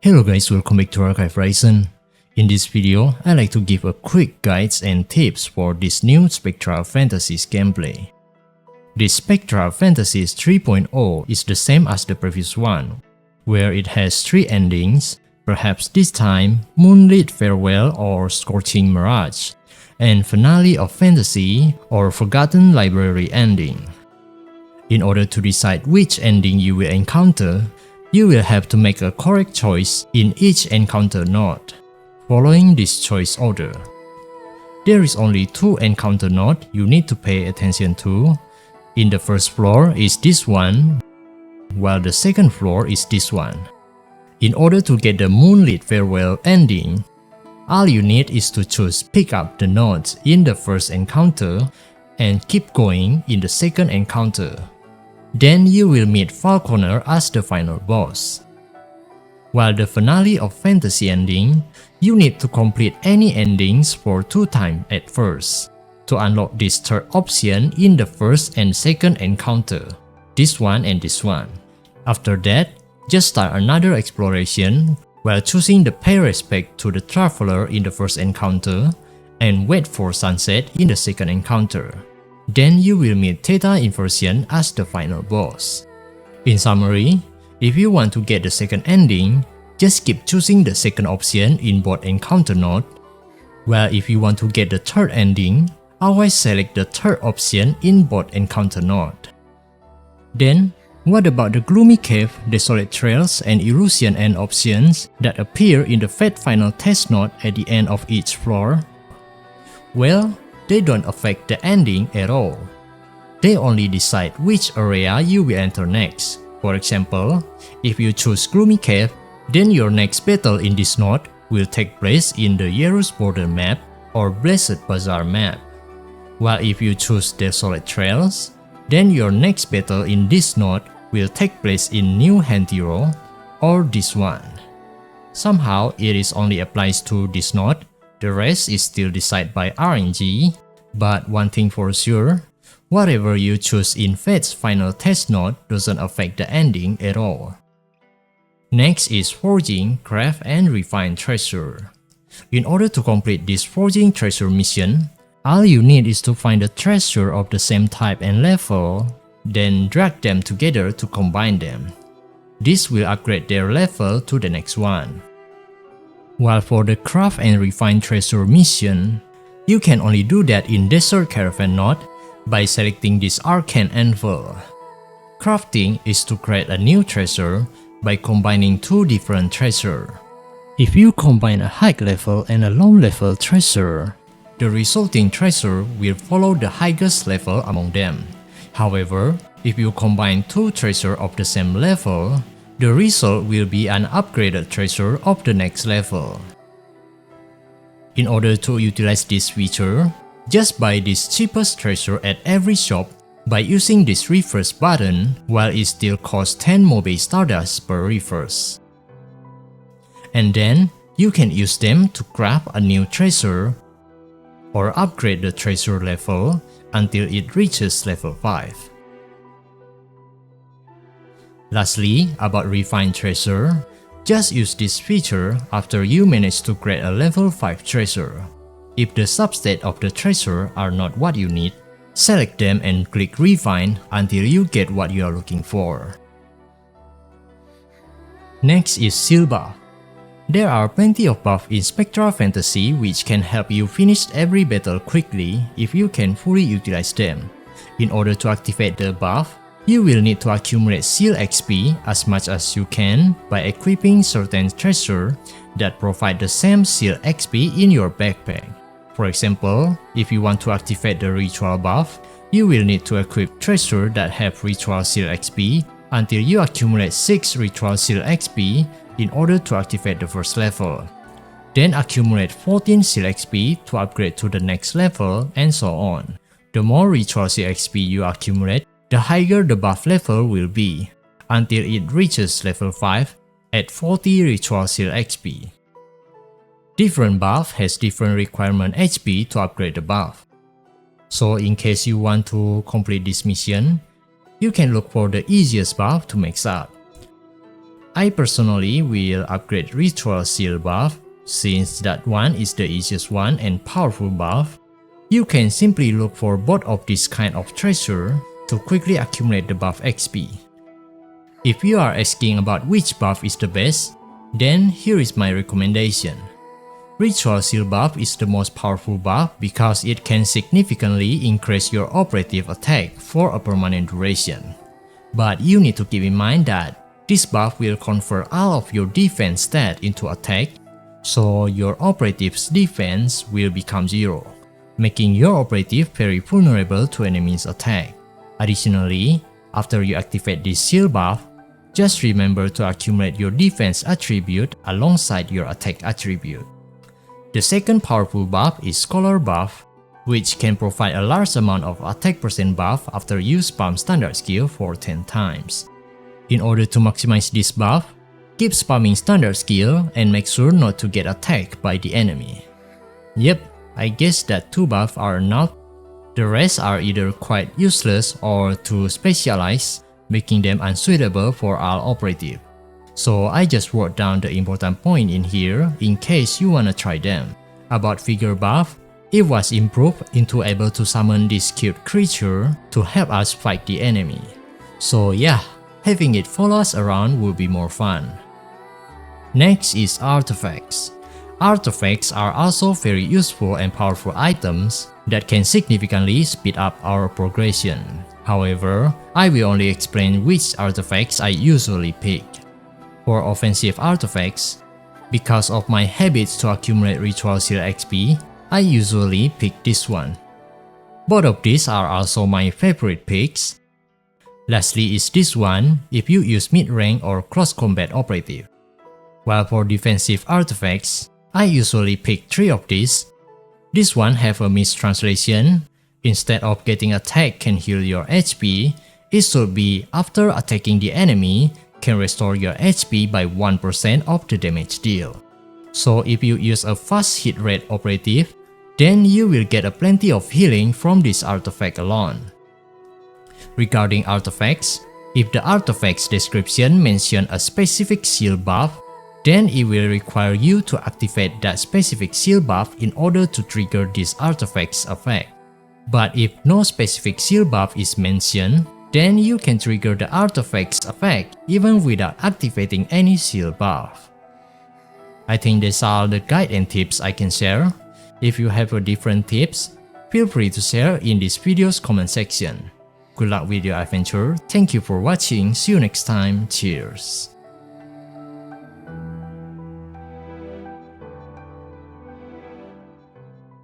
Hello guys, welcome back to Archive Ryzen. In this video, I like to give a quick guides and tips for this new Spectral Fantasies gameplay. This Spectral Fantasies 3.0 is the same as the previous one, where it has 3 endings, perhaps this time Moonlit Farewell or Scorching Mirage, and Finale of Fantasy or Forgotten Library ending. In order to decide which ending you will encounter, you will have to make a correct choice in each encounter node, following this choice order. There is only 2 encounter nodes you need to pay attention to. In the first floor is this one, while the second floor is this one. In order to get the Moonlit Farewell ending, all you need is to choose pick up the nodes in the first encounter and keep going in the second encounter. Then you will meet Falconer as the final boss. While the Finale of Fantasy ending, you need to complete any endings for 2 times at first to unlock this third option in the first and second encounter, this one and this one. After that, just start another exploration while choosing the pay respect to the Traveler in the first encounter and wait for sunset in the second encounter. Then you will meet Theta Inversion as the final boss. In summary, if you want to get the second ending, just keep choosing the second option in both encounter nodes, while if you want to get the third ending, always select the third option in both encounter nodes. Then, what about the Gloomy Cave, Desolate Trails, and Illusion End options that appear in the Fate Final Test node at the end of each floor? Well, they don't affect the ending at all. They only decide which area you will enter next. For example, if you choose Gloomy Cave, then your next battle in this node will take place in the Yerus Border map or Blessed Bazaar map. While if you choose Desolate Trails, then your next battle in this node will take place in New Hantiro or this one. Somehow it is only applies to this node. The rest is still decided by RNG, but one thing for sure, whatever you choose in Fate's final test node doesn't affect the ending at all. Next is Forging, Craft and Refine Treasure. In order to complete this Forging Treasure mission, all you need is to find a treasure of the same type and level, then drag them together to combine them. This will upgrade their level to the next one. While for the Craft and Refine Treasure mission, you can only do that in Desert Caravan node by selecting this Arcane Anvil. Crafting is to create a new treasure by combining 2 different treasures. If you combine a high level and a low level treasure, the resulting treasure will follow the highest level among them. However, if you combine 2 treasures of the same level, the result will be an upgraded treasure of the next level. In order to utilize this feature, just buy this cheapest treasure at every shop by using this reverse button while it still costs 10 Mobe Stardust per reverse. And then, you can use them to craft a new treasure or upgrade the treasure level until it reaches level 5. Lastly, about Refine Treasure, just use this feature after you manage to create a level 5 treasure. If the substat of the treasure are not what you need, select them and click Refine until you get what you are looking for. Next is Seal Buff. There are plenty of buffs in Spectral Fantasy which can help you finish every battle quickly if you can fully utilize them. In order to activate the buff, you will need to accumulate Seal XP as much as you can by equipping certain treasures that provide the same Seal XP in your backpack. For example, if you want to activate the Ritual buff, you will need to equip treasures that have Ritual Seal XP until you accumulate 6 Ritual Seal XP in order to activate the first level. Then accumulate 14 Seal XP to upgrade to the next level and so on. The more Ritual Seal XP you accumulate, the higher the buff level will be, until it reaches level 5 at 40 Ritual Seal XP. Different buff has different requirement HP to upgrade the buff. So in case you want to complete this mission, you can look for the easiest buff to max up. I personally will upgrade Ritual Seal buff, since that one is the easiest one and powerful buff. You can simply look for both of this kind of treasure to quickly accumulate the buff XP. If you are asking about which buff is the best, then here is my recommendation. Ritual Seal buff is the most powerful buff because it can significantly increase your operative attack for a permanent duration. But you need to keep in mind that this buff will convert all of your defense stat into attack, so your operative's defense will become 0, making your operative very vulnerable to enemies' attack. Additionally, after you activate this seal buff, just remember to accumulate your defense attribute alongside your attack attribute. The second powerful buff is Scholar buff, which can provide a large amount of attack percent buff after you spam standard skill for 10 times. In order to maximize this buff, keep spamming standard skill and make sure not to get attacked by the enemy. Yep, I guess that 2 buffs are enough. The rest are either quite useless or too specialized, making them unsuitable for all operative. So I just wrote down the important point in here in case you wanna try them. About Figure buff, it was improved into able to summon this cute creature to help us fight the enemy. So yeah, having it follow us around will be more fun. Next is Artifacts. Artifacts are also very useful and powerful items that can significantly speed up our progression. However, I will only explain which artifacts I usually pick. For offensive artifacts, because of my habits to accumulate Ritual Seal XP, I usually pick this one. Both of these are also my favorite picks. Lastly is this one if you use mid-rank or cross-combat operative. While for defensive artifacts, I usually pick 3 of these. This one have a mistranslation. Instead of getting attacked can heal your HP, it should be after attacking the enemy can restore your HP by 1% of the damage deal. So if you use a fast hit rate operative, then you will get a plenty of healing from this artifact alone. Regarding artifacts, if the artifact's description mentions a specific seal buff, then it will require you to activate that specific seal buff in order to trigger this artifact's effect. But if no specific seal buff is mentioned, then you can trigger the artifact's effect even without activating any seal buff. I think that's all the guide and tips I can share. If you have a different tips, feel free to share in this video's comment section. Good luck with your adventure. Thank you for watching. See you next time. Cheers.